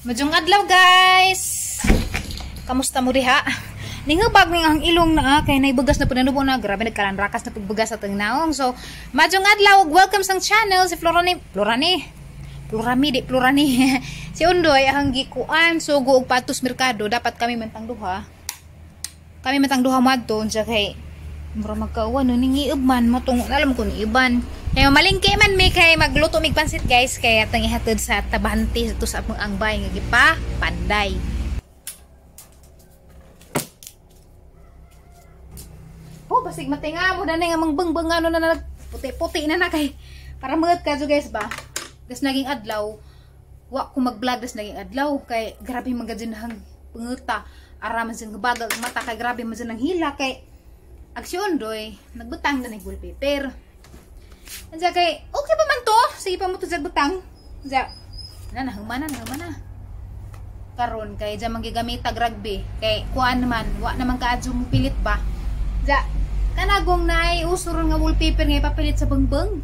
Majong adlaw guys. Kamusta mo diha? Ningubag ning ang ilong na kay naibugas na punanubo na grabe nagkalan rakas na pagbugas sa naong. So, majong adlaw, welcome sa channel si Florami si Undoy ang gikuan so guog patos merkado dapat kami mentang duha. Kami mentang duha madto unsa kay mura magkauwan no ning iubman matong alam ko ni iban. Kaya malingki man mi kay magluto mig pansit guys kay atang ihatod sa tabanti to sa among angbay nga gipa panday. Oh basig matinga mo na nga mang bengbeng ano na puti-puti na kay para meut ka guys ba. Gas naging adlaw wa ko mag-vlog das naging adlaw kay grabe man gadin hang penguta ara man sing bagal mata kay grabe man nang hila kay aksyon doy nagbutang na ni wallpaper. Anja kay okay pa man to sige pa mo to sa butang. Anja na humana karon kay ja magigamit tag rugby kay kuan naman wa naman kaadyo mo pilit ba. Ja kanagong nay usuron nga wallpaper nga ipapilit sa bengbeng.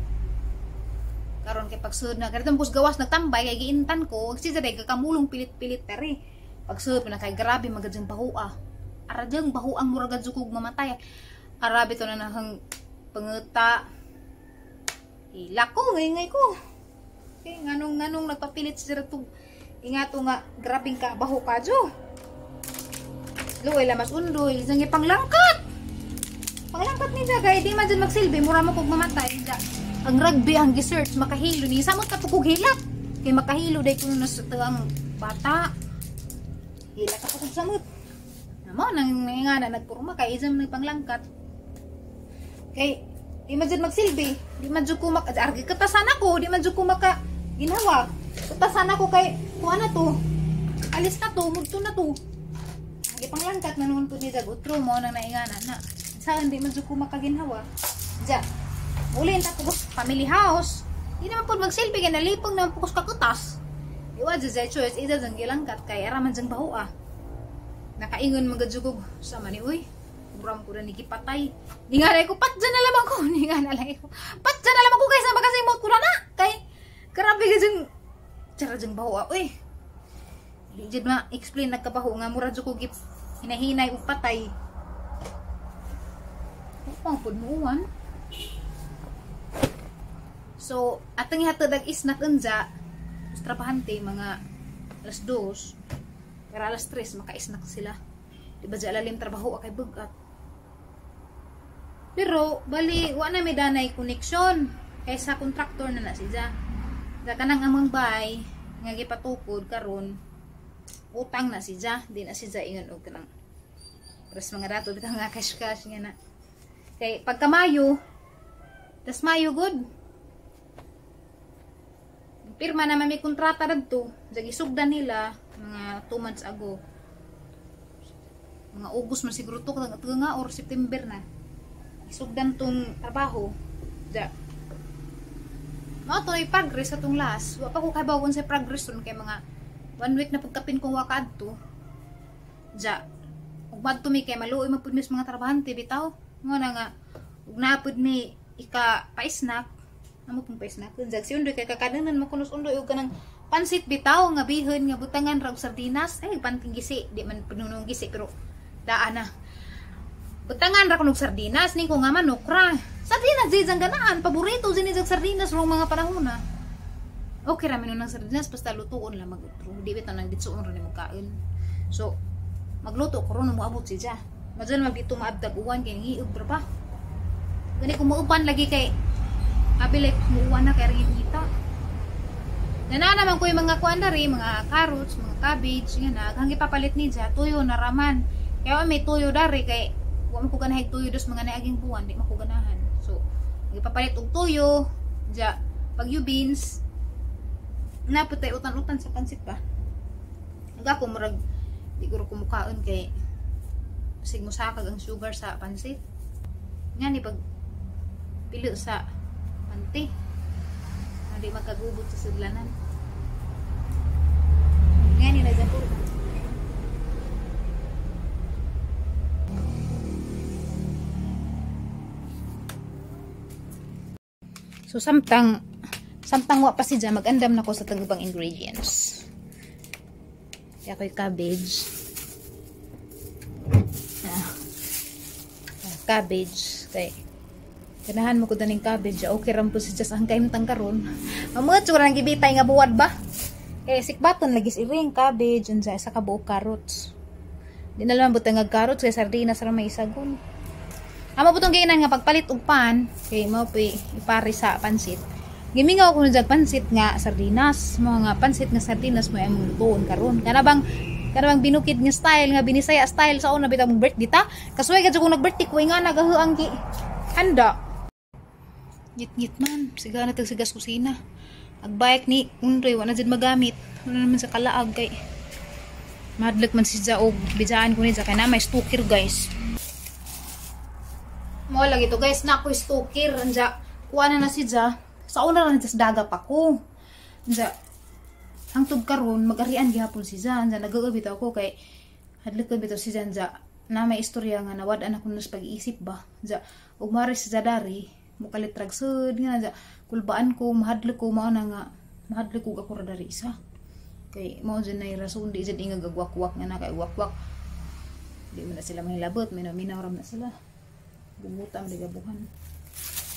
Karon kay pagsud na kadtong pus gawas nagtambay kay giintan ko sige day kakamulong pilit-pilit tari. Pagsud na kay grabe magadyang bahua. Aradyang bahuang murag jukog mamatay. Arabe to na nahang penguta. Hila ko, ngay ko. Okay, nganong nagpapilit sa to. Ingato nga, grabing ka, baho ka, jo. Luway lamas undoy, isang ipanglangkat. Panglangkat ni Jagay, di man dyan magsilbi, mura mo kong mamatay. Ang rugby, ang gisearch, makahilo ni. Samot ka pukog hilak. Kay makahilo, day kung nasa ang bata. Hilak ka pukog samot. Namo, nang nga na nagpurma, kay isang nagpanglangkat. Kay, di man dyan magsilbi, di man dyan kumak, argi katasan ako, di man dyan kumaka ginawa. Katasan ako kay, kuha na to, alis na to, mugto na to. Lagi panglangkat na naman po ni Jag, utro mo nang nainganan na. Saan di man dyan kumaka ginawa. Diyan, ulin na po, family house. Di naman po magsilbi, kaya nalipong naman po kakutas. Iwa dyan choice, ida dyan gilangkat, kay araman dyan bahua. Nakaingon magadjugog sa mani, uy. Buram ko na nigipatay. Di nga ko, pat dyan na lamang ko. Di nga nalay ko. Pat dyan na lamang ko kaysa makasimot ko na na. Kay, grabe ka dyan. Tsara dyan baho. Uy. Di dyan ma-explain nagkabaho nga. Mura dyan ko hinahinay o patay. Upang pudmuan. So, atang ihatod ang isnak unja. Trabahante, mga alas 2. Kaya alas 3, maka-isnak sila. Diba dyan alalim trabaho akay bugat. Pero, bali, wala na may danay connection. Kaya sa kontraktor na siya. Kaya kanang amang bay, nga gipatukod karon utang na siya. Di na siya ingon o kanang pres mga dato, bitang nga cash nga na. Kaya pagka Mayo, tas Mayo good. Pirma naman may kontrata na to. Isugdan nila, mga 2 months ago. Mga August man siguro to nga or September na isugdan tong trabaho ja mao to ay progress sa tong last wa pa ko kabawon sa progress ron kay mga 1 week na pagkapin kong wakad to ja ug madto mi kay maluoy man pud mis mga trabahante bitaw mo na nga ug napud mi ika pa-snack amo pong pa-snack kun jag si undoy kay kakadanan makunos undoy ug kanang pansit bitaw nga bihon nga butangan rag sardinas ay panting gisi di man pununong gisi pero daan na. Butangan ra kunog sardinas ni ko nga manok ra. Sardinas di jang ganaan, paborito din jang sardinas rong mga panahon na. Okay ra menon ng sardinas basta lutuon lang magutro. Di bitaw nang ditsuon ra ni magkaon. So magluto ko ron mo abot siya. Madyan magdito maabdag uwan kay hiub ra pa. Gani ko muuban lagi kay abilay muuwan na kay kita. Nana naman ko yung mga kuandari, mga carrots, mga cabbage, nga na, hanggang ipapalit ni dya, tuyo na raman. Kaya may tuyo dari kay wa man ko ganahay tuyo dos mga naaging buwan di man ko ganahan. So, ipapalit og tuyo, ja pagyo beans. Naputay utan-utan sa pansit pa. Aga ko murag di ko kumukaon kay sig musakag ang sugar sa pansit. Nga ni pag pili sa panty. Hindi magkagubot sa sudlanan. Nga ni na dyan po. So samtang wa pa siya magandam nako sa tagubang ingredients. Kaya ako'y cabbage. Cabbage. Kay ganahan mo ko daning cabbage. Okay ram po si just ang kaimtang karon. Mamut siguro nang gibitay nga buwad ba? Eh sikbaton lagi iring cabbage unsa sa kabuok carrots. Di na lang butang nga carrots kay sardinas ra may isagon. Amo butong giinan nga pagpalit og pan kay mao ipari sa pansit. Gimingaw ko na pansit nga sardinas, mga pansit nga sardinas mo among lutuon karon. Kana bang binukid nga style nga binisaya style sa una bitang birthday ta. Kasuway gadto kung nag-birthday ko nga nagahuang gi handa. Ngit man, siga na tag sigas kusina. Agbike ni undoy wala jud magamit. Wala naman sa kalaag kay madlek man si Ja og bijaan ko ni Ja kay na may stalker guys. Mo lagi to guys na ko stalker anja kuha na si Ja. Sa una ra sa daga pa ko. Anja hangtod karon mag-arian gihapon si Ja. Anja nagagabit ako kay hadlek ko bitaw si Ja na may istorya nga nawad anak ko nas pag-iisip ba. Anja ug mari si Ja dari mukalit ragsud nga ja kulbaan ko mahadlok ko mao na nga mahadlok ko ako ra dari isa kay mao jud nay rason di jud inga gagwakwak nga na kay wakwak di man na sila mahilabot minaw-minaw na sila gumutam di gabuhan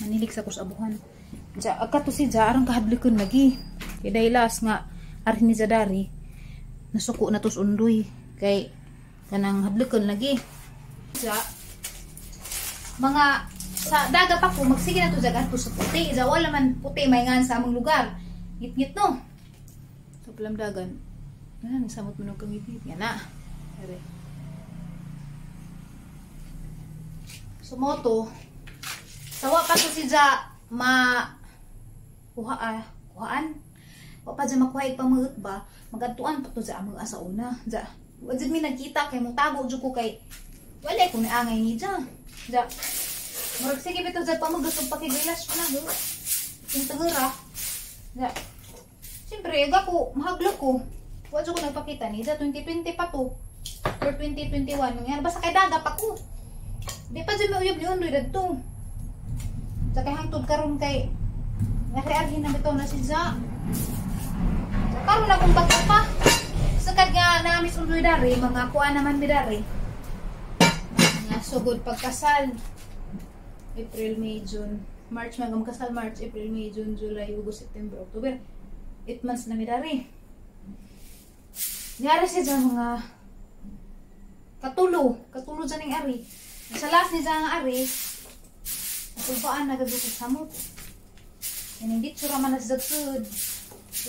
manilig sa kusabuhan ja agkato si Ja arang kahadlokon lagi kay daylas nga arhi ni Ja dari nasuko na tos undoy kay kanang hadlokon lagi ja mga sa daga pa ko magsige na to jagan ko sa puti ja wala man puti may ngan sa among lugar ngit no so pelam dagan na samot mo kang ngit yan na are so moto sawa pa to si Ja kuhaan wa pa ja makuha ipamuot ba magadtuan pa to ja among asa una ja wa jud mi nagkita kay mo tago jud ko kay wala ko ni angay ni Ja murag sige bitaw sa pamagasog pakigilas ko na do. Yung tagura. Ya. Siyempre, ko mahaglo ko. Wa jud ko nagpakita ni sa 2020 pa to. Or 2021 nga basta kay daga pa ko. Di pa jud mauyab ni undoy dadto. Sa kay hangtod karon kay nari-arhin na bitaw na si Ja. Sa karon na kung pagpapa. Sa kanya namis undoy dari mga kuan naman mi dari. Nga sugod pagkasal. April, May, June, March, magkasal March, April, May, June, July, August, September, October. 8 months na midari. Niyari siya dyan mga katulo dyan ng ari. Sa last ni dyan ng ari, nakulpaan na gagawin sa samot. Yan hindi tsura man na sa dagsud.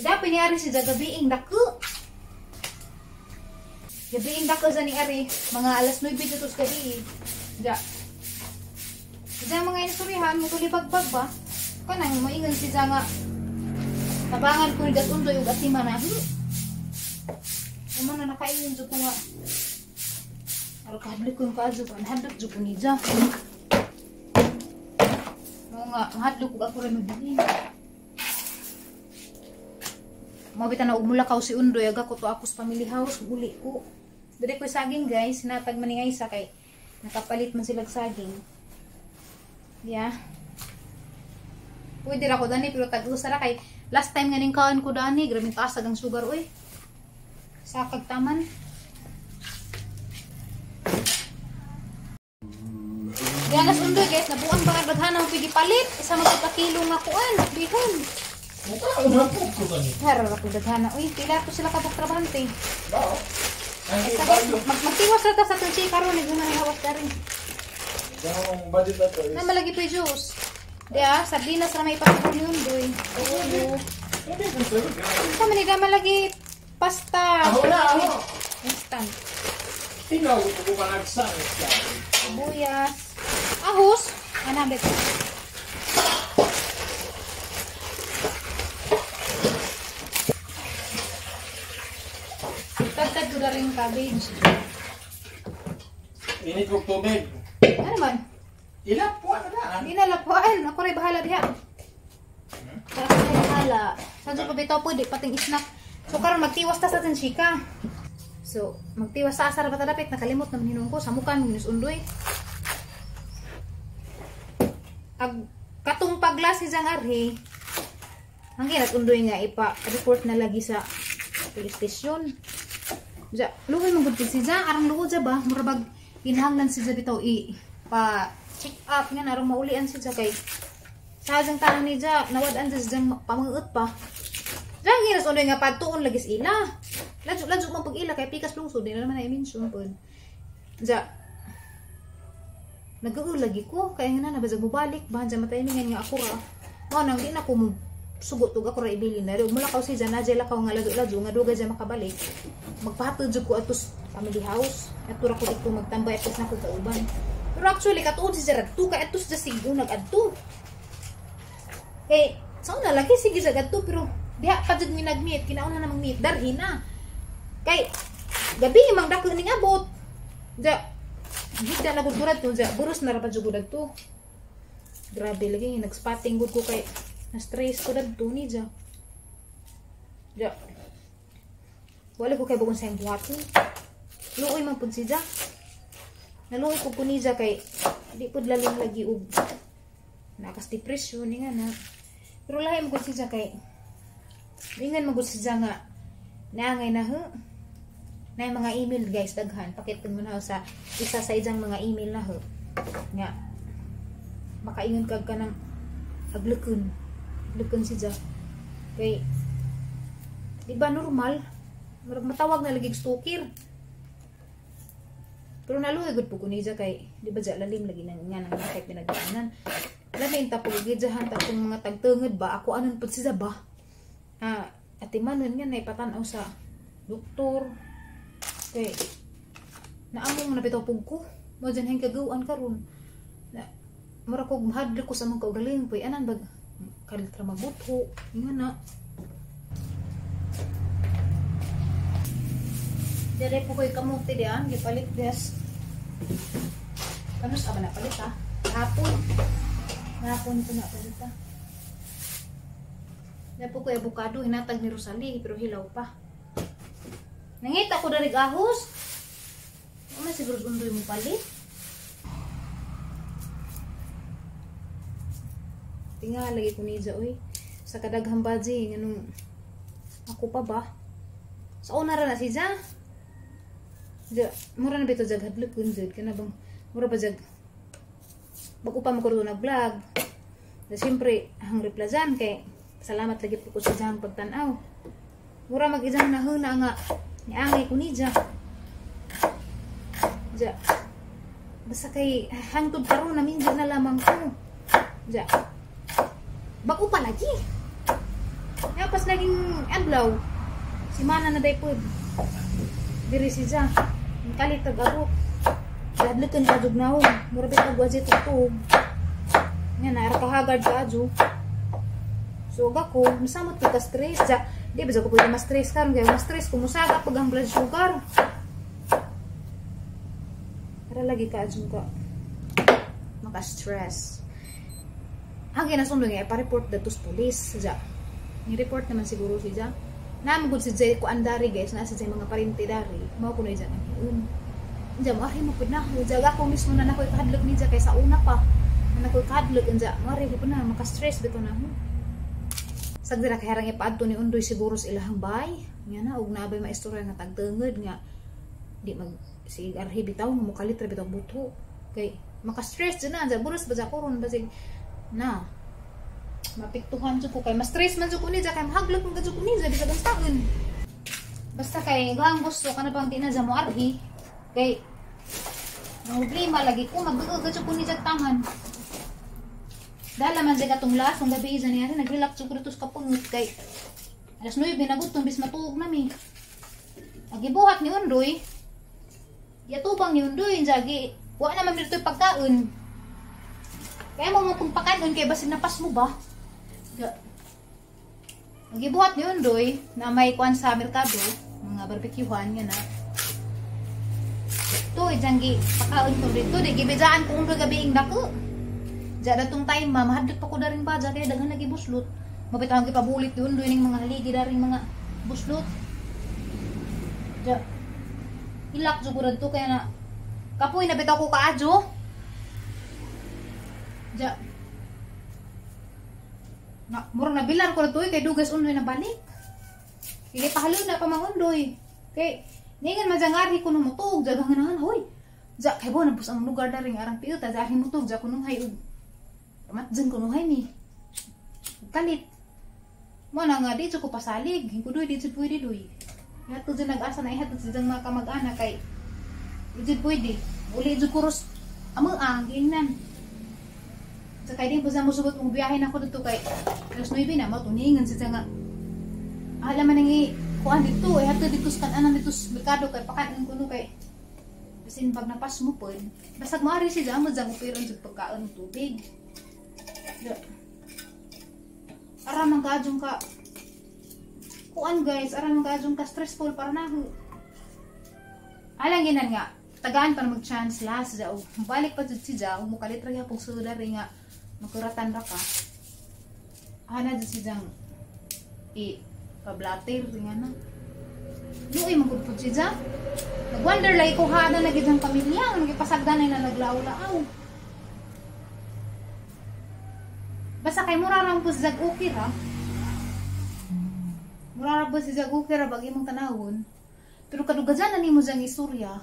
Dapat niyari siya dyan gabiing dako. Gabiing dako dyan ng ari, mga alas 9 dito sa gabi. Diyan. Diyan mga inusurihan, mutulibagbag ba? Kanang maingon si Ja nga tabangan ko ni datundoy ug atima na. Ano na nakaingon jud ko nga. Aro kahadlok ko ka jud kan hadlok jud ko ni Ja. Mo nga hadlok ko ako ra magdili. Mabita na umulakaw si Undoy aga ko to ako sa family house uli ko. Dili ko saging guys, sinatag man ni nga isa kay nakapalit man sila saging. Yeah. Pwede ra ko dani pero tag-usa ra kay last time nga ning kaon ko dani, grabe taas ang sugar oy. Sa kagtaman. Yan nas undoy guys, nabuang ba daghana mo pigi palit, isa man ka kilo nga kuan, bihon. Haro ra pud daghana. Uy, pila to sila kabuk trabahante. Oo. Magtiwas ra ta sa tunsi karon ni guna hawas dari. Yung budget na to is... Na malagi pa yung juice. Diya, sardinas na may ipapagod yun, doy. Ito, maniga malagi pasta. Ako na, ako. Instant. Tingnan ko kung panagsan. Buyas. Ahos. Ano, beto. Tagtag ko na rin cabbage. Init kong tubig. Ano man? Ilapuan na daan. Hindi na lapuan. Ako rin bahala diha. Para ko rin bahala. Sadyo ko bito pwede pating snack. So karon magtiwas ta sa tanchika. So magtiwas sa asar patadapit. Nakalimot na maninong ko. Samukan minus undoy. Katong paglas si Jang Arhe. Hanggang at undoy nga ipa-report na lagi sa police station. Ja, luhoy man gud si Ja, arang luho ja ba, murabag kinahanglan si Ja bitaw pa check up nga arang maulian si Ja kay sa jang tanang ni Ja, nawad-an sa jang pamanguot pa. Ja ginas unay nga pagtuon lagis ila. Ladyo man pag ila kay pikas lungsod di na naman na i-mention pod. Ja, nag-uulagi ko kay nga na basag mubalik bahan sa matayimingan nga ako ra. Mao nang di na ko sugot ug ako ra ibilin na. Mula kaw si Jan Najela kaw nga lado nga dugay dyan makabalik. Magpahatod jud ko atos family house. Ato ra ko dito magtambay atos na ko kauban. Pero actually katuod si Jarad tu kay atos just sigo nag-adto. Kay sa una lagi sige sa adto pero diha pa jud mi nag-meet kinauna na mag-meet darhi na. Kay gabi mang dako ning abot. Ja gid na gud to ja buros na ra pa jud adto. Grabe lagi nag-spotting gud ko kay na-stress ko dito ni Ja. Ja. Wala ko kay bugon sa buhaton. Luoy man pud si Ja. Naluoy ko po ni Ja kay di pud lalim lagi og nakas depression ni nga na. Pero lahi mo si Ja kay ringan mo si Ja nga naangay na ho. Na mga email guys daghan pakitun mo na sa isa sa ijang mga email na ho. Nga makaingon kag kanang aglukon si Ja kay di ba normal matawag na lagi stalker pero naluhay gud po ko ni Ja kay di ba ja lalim lagi nga nang kay pinagdaanan lamin ta po gid jahan ta kung mga tagtungod ba ako anon pud si Ja ba atimanon nga naipatan-aw sa doktor kay naamong na bitaw pug ko mo jan hang kagawan karon na mura ko mahadlo ko sa mga kaugaling poy anan bag kalitra mabuto nga na dire po ko'y kamuti diyan gipalit des kanus aba na palit ha hapon ko na palit ha dire po ko'y avocado hinatag ni Rosalie pero hilaw pa nangita ko dari gahos ano siguro undoy mo palit tinga lagi ko ni Ja oy sa kadaghang baji nganong ako pa ba sa una ra na si Ja mura na bito jag hadlokon jud kana bang mura ba jag bago pa mo ko nag-vlog na siyempre ang replajan kay salamat lagi po ko sa jang pagtan-aw mura mag-ijang nahuna nga niangay ko ni Ja basta kay hangtod karon na minsan na lamang ko Ja bago pa lagi. Pas naging adlaw, si Mana na day po. Diri si Ja. Ang kalit tag-abot. Ladlukan ka jug naon. Murabit tag waji tutog. Nga na kahagard ka jug. So gako, masamot ko ka stress. Ja, di ba ko pwede ma-stress karon kay ma-stress ko musaga pag ang blood sugar. Para lagi ka jug ka. Maka-stress. Ang ginasundo niya, pa-report dato sa police. Ja. Ni-report naman siguro si Ja. Namagod si Ja ko andari guys. Nasa sa mga parinti dari. Mao ko na Ja. Ja, mari mo po na. Ja, ako mismo na nako'y kahadlok ni Ja. Kaya sa una pa. Na nako'y kahadlok. Ja, mari po na. Maka-stress dito na. Sagdira kaya harang ipaadto ni Undoy siguro sa ilahang bay. Nga na. Huwag na abay maistorya nga tagtangad nga. Di mag si Arhi bitaw. Mukalitra bitaw buto. Kay maka-stress dyan na. Ja, buras ba ja koron. Basig na mapiktuhan jud ko kay ma-stress man jud ko ni Ja kay mahaglok man jud ko ni Ja bisag ang taon basta kay gang gusto kana bang di na Ja mo arhi kay problema lagi ko magdugo jud ko ni Ja tangan dala man jud atong last ang gabi ja niya nag-relax jud ko dito sa kapungot kay alas 9 binagutom bis matuog nami agibuhat ni Undoy yatubang ni Undoy jagi wa na man dito pagkaon. Kaya mo mong pakanon kay basin napas mo ba? Nagibuhat ni Undoy na may kuan sa merkado, mga barbecuehan nga na. To ijanggi pakaon ko dito, di gibidaan ko Undoy gabi ing dako. Ja datong time mahadlok pa ko daring baja kay daghan lagi buslot. Mabitaw gi pabulit ni Undoy ning mga haligi daring mga buslot. Ja ilak jud ko dito kaya na kapoy na bitaw ko kaadyo. Ja. Na, murang nabilar ko na to kay dugas Undoy na balik. Ili pahalo na pa mga Undoy. Kay Ningan majangari ko nung mutog, jagangan hoy. Ja kay bo nabus ang lugar daring arang piyo ta jari mutog ja kunong hay ug. Matjen kunong hay ni. Kalit. Mo na nga di ko pasalig, kudoy di jud pwede doy. Hato jud nag-asa na ihatod sa jang mga kamag-anak kay di jud pwede. Uli jud kuros amo giingnan. Sa kay din sa mo subot mong biyahe na ko dito kay alas 9 na matuningan sa nga. Alam man nang kuan dito eh hato dito sa kanan dito sa merkado kay pakain kuno kay basin pag napas mo pod basag maari siya mo jang operan jud pagkaon ng tubig. Ara man kajong ka kuan guys, ara man kajong ka stressful para na ho. Alang ginan nga tagaan pa mag-chance last ja og balik pa jud siya og mukalit ra gyapon sudar nga makuratan ra ka. Ana jud siya pablater nga na. Luoy magpud siya. Nag-wonder lay ko hana na gid ang pamilya nga gipasagdanay na naglaw-laaw. Basta kay mura ra po sa okay ra. Mura ra po sa okay ra bag imong tanawon. Pero kadugajan na nimo jang istorya.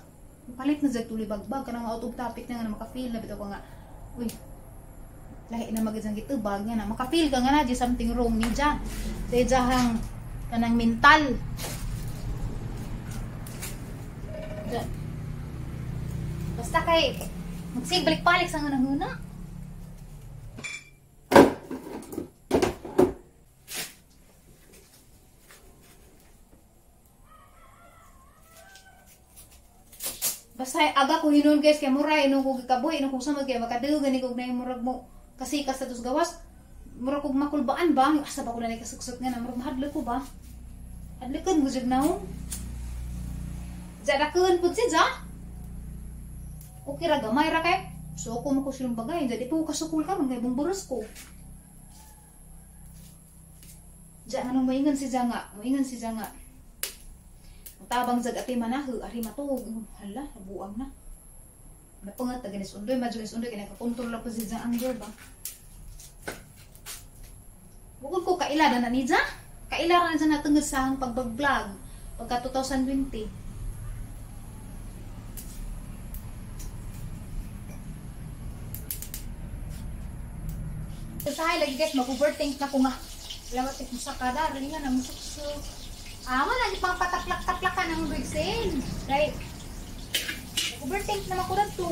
Palit na jag tulibagbag kanang out of topic na nga maka-feel na bitaw ko nga. Uy. Lahi na magid jang gitubag nga na maka-feel ka nga na di something wrong ni ja. Say jahang kanang mental. Basta kay magsig balik-balik sa nga nanguna. Basta aga ko hinon guys kay mura ino ko gikaboy ino ko sa magay makadug gani kog nay murag mo kasi kas status gawas mura kog makulbaan ba asa ba ko na kasuksot nga na murag mahadlok ko ba hadlokon mo jud naon jada kun pud si ja okay ra gamay ra kay so ko mo ko silong bagay jadi po kasukul karon kay bungburos ko ja anong moingon si ja nga tabang jag ati manahu ari matug hala nabuang na napungat ta ganis undoy majulis undoy kay nakakontrol lang po si jang anger ba bukod ko kaila na ni ja kaila ra na sa natungod sa ang pagbablog pagka 2020 so sahay lagi guys mag-overthink na ko nga lawat ko sa kada ringa na musukso lagi pang pataklak-taklakan ng big sale. Right? Overthink naman ko na to.